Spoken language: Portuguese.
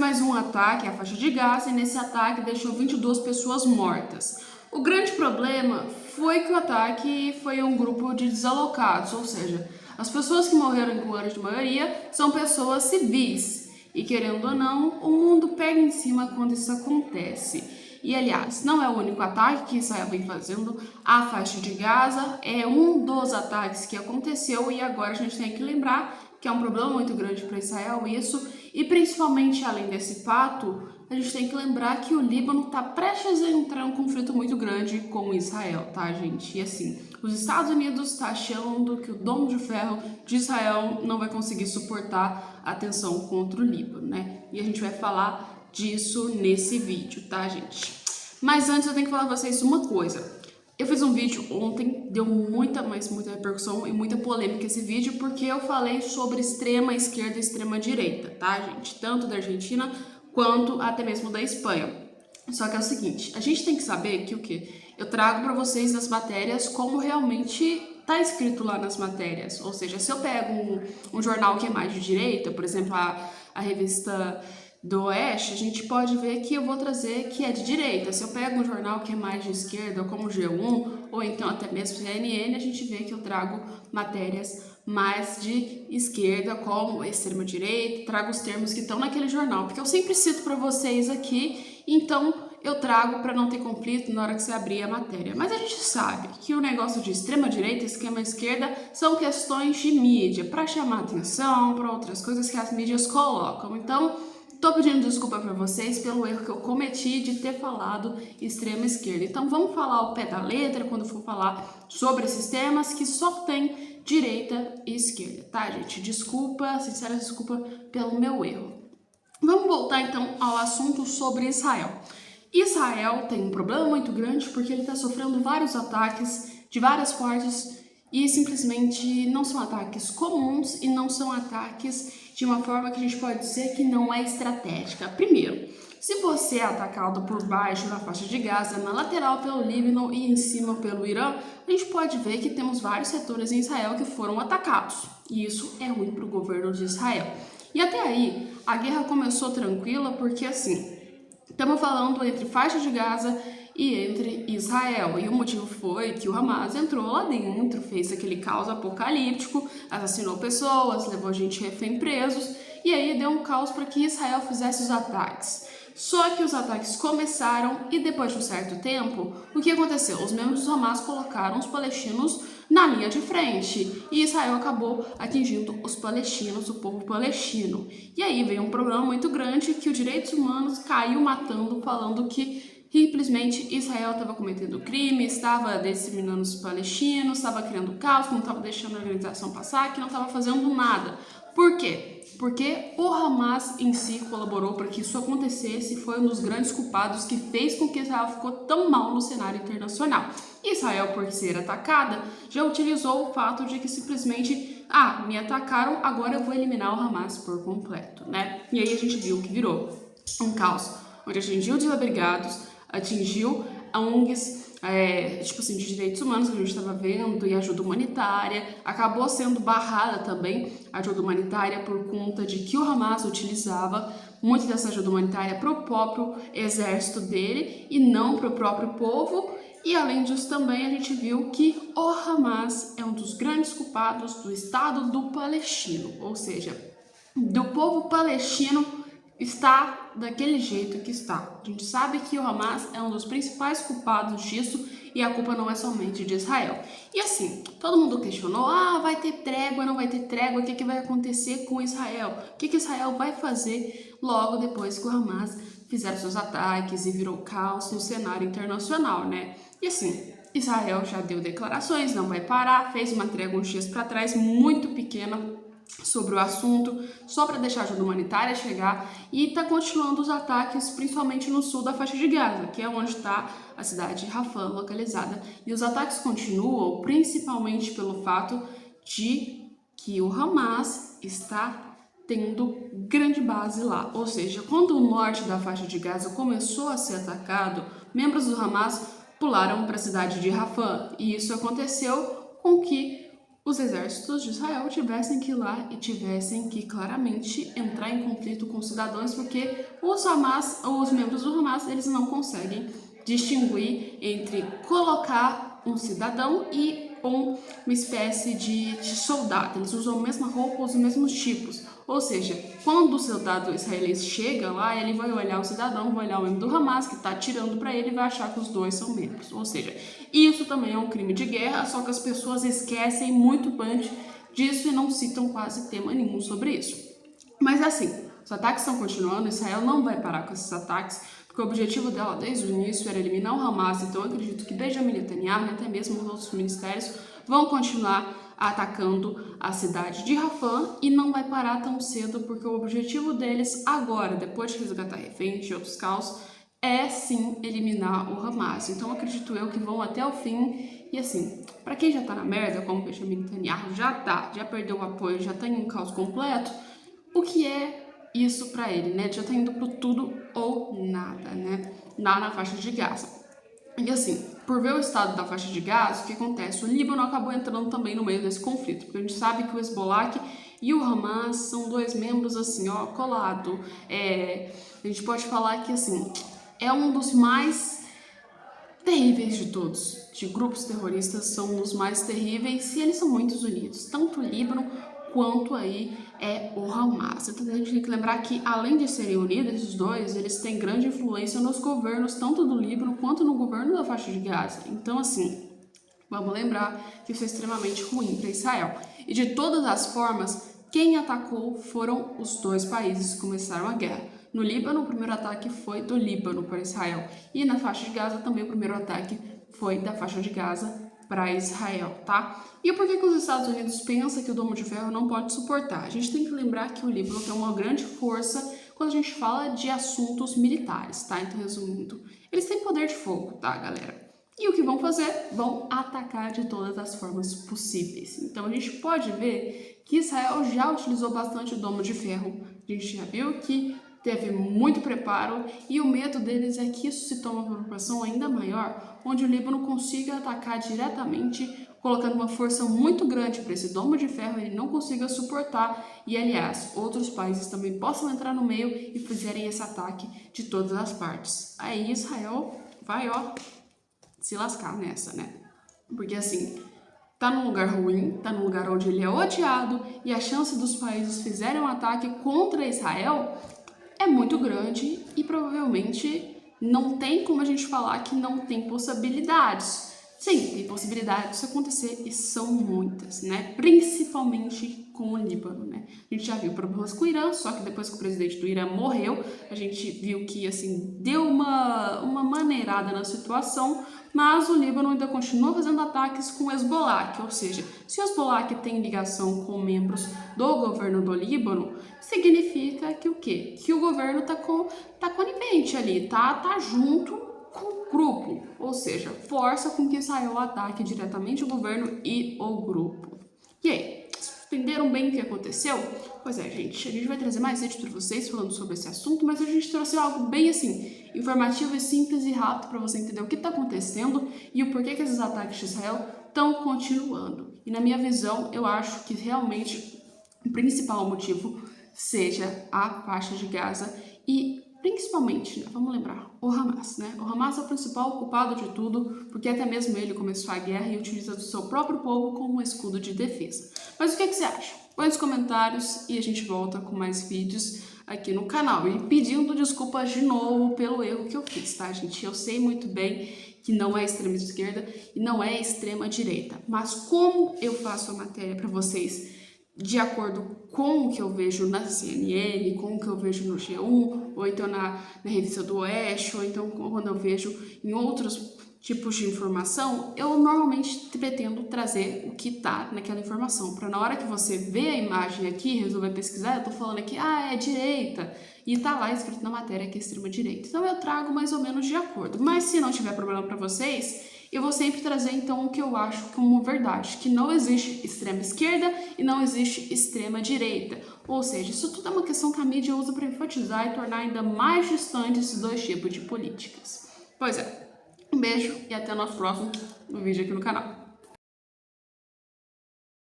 mais um ataque à faixa de Gaza e nesse ataque deixou 22 pessoas mortas. O grande problema foi que o ataque foi um grupo de desalocados, ou seja, as pessoas que morreram em grande maioria são pessoas civis. E querendo ou não, o mundo pega em cima quando isso acontece. E aliás, não é o único ataque que Israel vem fazendo à faixa de Gaza, é um dos ataques que aconteceu e agora a gente tem que lembrar que é um problema muito grande para Israel isso, e principalmente além desse fato, a gente tem que lembrar que o Líbano está prestes a entrar em um conflito muito grande com Israel, tá, gente? E assim, os Estados Unidos estão achando que o domo de ferro de Israel não vai conseguir suportar a tensão contra o Líbano, né? E a gente vai falar disso nesse vídeo, tá, gente? Mas antes eu tenho que falar pra vocês uma coisa. Eu fiz um vídeo ontem, deu muita repercussão e muita polêmica esse vídeo, porque eu falei sobre extrema esquerda e extrema direita, tá, gente? Tanto da Argentina quanto até mesmo da Espanha. Só que é o seguinte, a gente tem que saber que o quê? Eu trago pra vocês nas matérias como realmente tá escrito lá nas matérias. Ou seja, se eu pego um jornal que é mais de direita, por exemplo, a revista do Oeste, a gente pode ver que eu vou trazer que é de direita. Se eu pego um jornal que é mais de esquerda, como o G1, ou então até mesmo CNN, a gente vê que eu trago matérias mais de esquerda, como extrema-direita, trago os termos que estão naquele jornal, porque eu sempre cito para vocês aqui, então eu trago para não ter conflito na hora que você abrir a matéria. Mas a gente sabe que o negócio de extrema-direita e esquema-esquerda são questões de mídia, para chamar atenção, para outras coisas que as mídias colocam. Então, tô pedindo desculpa para vocês pelo erro que eu cometi de ter falado extrema esquerda. Então vamos falar ao pé da letra quando for falar sobre esses temas que só tem direita e esquerda, tá, gente? Desculpa, sincera desculpa pelo meu erro. Vamos voltar então ao assunto sobre Israel. Israel tem um problema muito grande porque ele está sofrendo vários ataques de várias partes e simplesmente não são ataques comuns e não são ataques de uma forma que a gente pode dizer que não é estratégica. Primeiro, se você é atacado por baixo na faixa de Gaza, na lateral pelo Líbano e em cima pelo Irã, a gente pode ver que temos vários setores em Israel que foram atacados. E isso é ruim para o governo de Israel. E até aí, a guerra começou tranquila porque assim, estamos falando entre faixa de Gaza e entre Israel. E o motivo foi que o Hamas entrou lá dentro, fez aquele caos apocalíptico, assassinou pessoas, levou gente refém presos, e aí deu um caos para que Israel fizesse os ataques. Só que os ataques começaram e depois de um certo tempo, o que aconteceu? Os membros do Hamas colocaram os palestinos na linha de frente e Israel acabou atingindo os palestinos, o povo palestino. E aí veio um problema muito grande que os direitos humanos caiu matando, falando que simplesmente Israel estava cometendo crime, estava discriminando os palestinos, estava criando caos, que não estava deixando a organização passar, que não estava fazendo nada. Por quê? Porque o Hamas em si colaborou para que isso acontecesse e foi um dos grandes culpados que fez com que Israel ficou tão mal no cenário internacional. Israel, por ser atacada, já utilizou o fato de que simplesmente, me atacaram, agora eu vou eliminar o Hamas por completo, né? E aí a gente viu que virou um caos, onde atingiu desabrigados, atingiu ONGs, de direitos humanos que a gente estava vendo e ajuda humanitária, acabou sendo barrada também a ajuda humanitária por conta de que o Hamas utilizava muito dessa ajuda humanitária para o próprio exército dele e não para o próprio povo. E além disso também a gente viu que o Hamas é um dos grandes culpados do Estado do Palestino, ou seja, do povo palestino está daquele jeito que está. A gente sabe que o Hamas é um dos principais culpados disso e a culpa não é somente de Israel. E assim, todo mundo questionou, vai ter trégua, não vai ter trégua, o que vai acontecer com Israel? O que Israel vai fazer logo depois que o Hamas fizer seus ataques e virou caos no cenário internacional, né? E assim, Israel já deu declarações, não vai parar, fez uma trégua uns dias para trás, muito pequena, sobre o assunto, só para deixar a ajuda humanitária chegar e está continuando os ataques, principalmente no sul da faixa de Gaza, que é onde está a cidade de Rafah localizada. E os ataques continuam principalmente pelo fato de que o Hamas está tendo grande base lá. Ou seja, quando o norte da faixa de Gaza começou a ser atacado, membros do Hamas pularam para a cidade de Rafah. E isso aconteceu com que os exércitos de Israel tivessem que ir lá e tivessem que claramente entrar em conflito com os cidadãos, porque os membros do Hamas, eles não conseguem distinguir entre colocar um cidadão e uma espécie de soldado. Eles usam a mesma roupa, os mesmos tipos. Ou seja, quando o soldado israelense chega lá, ele vai olhar o cidadão, vai olhar o membro do Hamas que está atirando para ele e vai achar que os dois são membros. Ou seja, isso também é um crime de guerra, só que as pessoas esquecem muito bem disso e não citam quase tema nenhum sobre isso. Mas assim, os ataques estão continuando, Israel não vai parar com esses ataques, porque o objetivo dela desde o início era eliminar o Hamas, então eu acredito que Benjamin Netanyahu e até mesmo os outros ministérios vão continuar atacando a cidade de Rafah e não vai parar tão cedo, porque o objetivo deles agora, depois de resgatar reféns e outros caos, é sim eliminar o Hamas. Então acredito eu que vão até o fim. E assim, para quem já tá na merda, como Benjamin Netanyahu já perdeu o apoio, já tá em um caos completo, o que é isso para ele, né? Já tá indo pro tudo ou nada, né? Lá na faixa de Gaza. E assim, por ver o estado da faixa de Gaza, o que acontece? O Líbano acabou entrando também no meio desse conflito, porque a gente sabe que o Hezbollah e o Hamas são dois membros assim, ó, colado. A gente pode falar que assim, é um dos mais terríveis de todos. De grupos terroristas são os mais terríveis e eles são muito unidos, tanto o Líbano quanto aí o Hamas. Então a gente tem que lembrar que, além de serem unidos, esses dois, eles têm grande influência nos governos, tanto do Líbano quanto no governo da faixa de Gaza. Então, assim, vamos lembrar que isso é extremamente ruim para Israel. E de todas as formas, quem atacou foram os dois países que começaram a guerra. No Líbano, o primeiro ataque foi do Líbano para Israel. E na faixa de Gaza, também o primeiro ataque foi da faixa de Gaza para Israel, tá? E por que os Estados Unidos pensam que o Domo de Ferro não pode suportar? A gente tem que lembrar que o Líbano tem uma grande força quando a gente fala de assuntos militares, tá? Então, resumindo, eles têm poder de fogo, tá, galera? E o que vão fazer? Vão atacar de todas as formas possíveis. Então, a gente pode ver que Israel já utilizou bastante o Domo de Ferro. A gente já viu que teve muito preparo e o medo deles é que isso se tome uma proporção ainda maior, onde o Líbano consiga atacar diretamente, colocando uma força muito grande para esse domo de ferro, ele não consiga suportar e, aliás, outros países também possam entrar no meio e fizerem esse ataque de todas as partes. Aí Israel vai, ó, se lascar nessa, né? Porque assim, tá num lugar ruim, tá num lugar onde ele é odiado e a chance dos países fizerem um ataque contra Israel é muito grande e provavelmente não tem como a gente falar que não tem possibilidades. Sim, tem possibilidades disso acontecer e são muitas, né? Principalmente com o Líbano, né? A gente já viu problemas com o Irã, só que depois que o presidente do Irã morreu, a gente viu que, assim, deu uma maneirada na situação, mas o Líbano ainda continua fazendo ataques com o Hezbollah, ou seja, se o Hezbollah tem ligação com membros do governo do Líbano, significa que o quê? Que o governo tá conivente ali, tá junto com o grupo, ou seja, força com que Israel ataque diretamente o governo e o grupo. E aí, entenderam bem o que aconteceu? Pois é, gente, a gente vai trazer mais vídeos para vocês falando sobre esse assunto, mas a gente trouxe algo bem assim, informativo e simples e rápido para você entender o que está acontecendo e o porquê que esses ataques de Israel estão continuando. E na minha visão, eu acho que realmente o principal motivo seja a faixa de Gaza e principalmente, né, vamos lembrar, o Hamas, né? O Hamas é o principal culpado de tudo, porque até mesmo ele começou a guerra e utiliza do seu próprio povo como um escudo de defesa. Mas o que você acha? Põe nos comentários e a gente volta com mais vídeos aqui no canal. E pedindo desculpas de novo pelo erro que eu fiz, tá, gente? Eu sei muito bem que não é extrema esquerda e não é extrema direita, mas como eu faço a matéria para vocês de acordo com o que eu vejo na CNN, com o que eu vejo no G1, ou então na Revista do Oeste, ou então quando eu vejo em outros tipos de informação, eu normalmente pretendo trazer o que tá naquela informação, para na hora que você vê a imagem aqui, resolver pesquisar, eu tô falando aqui, é direita, e tá lá escrito na matéria que é extrema direita. Então eu trago mais ou menos de acordo, mas se não tiver problema para vocês, eu vou sempre trazer, então, o que eu acho como verdade, que não existe extrema esquerda e não existe extrema direita. Ou seja, isso tudo é uma questão que a mídia usa para enfatizar e tornar ainda mais distante esses dois tipos de políticas. Pois é, um beijo e até o nosso próximo vídeo aqui no canal.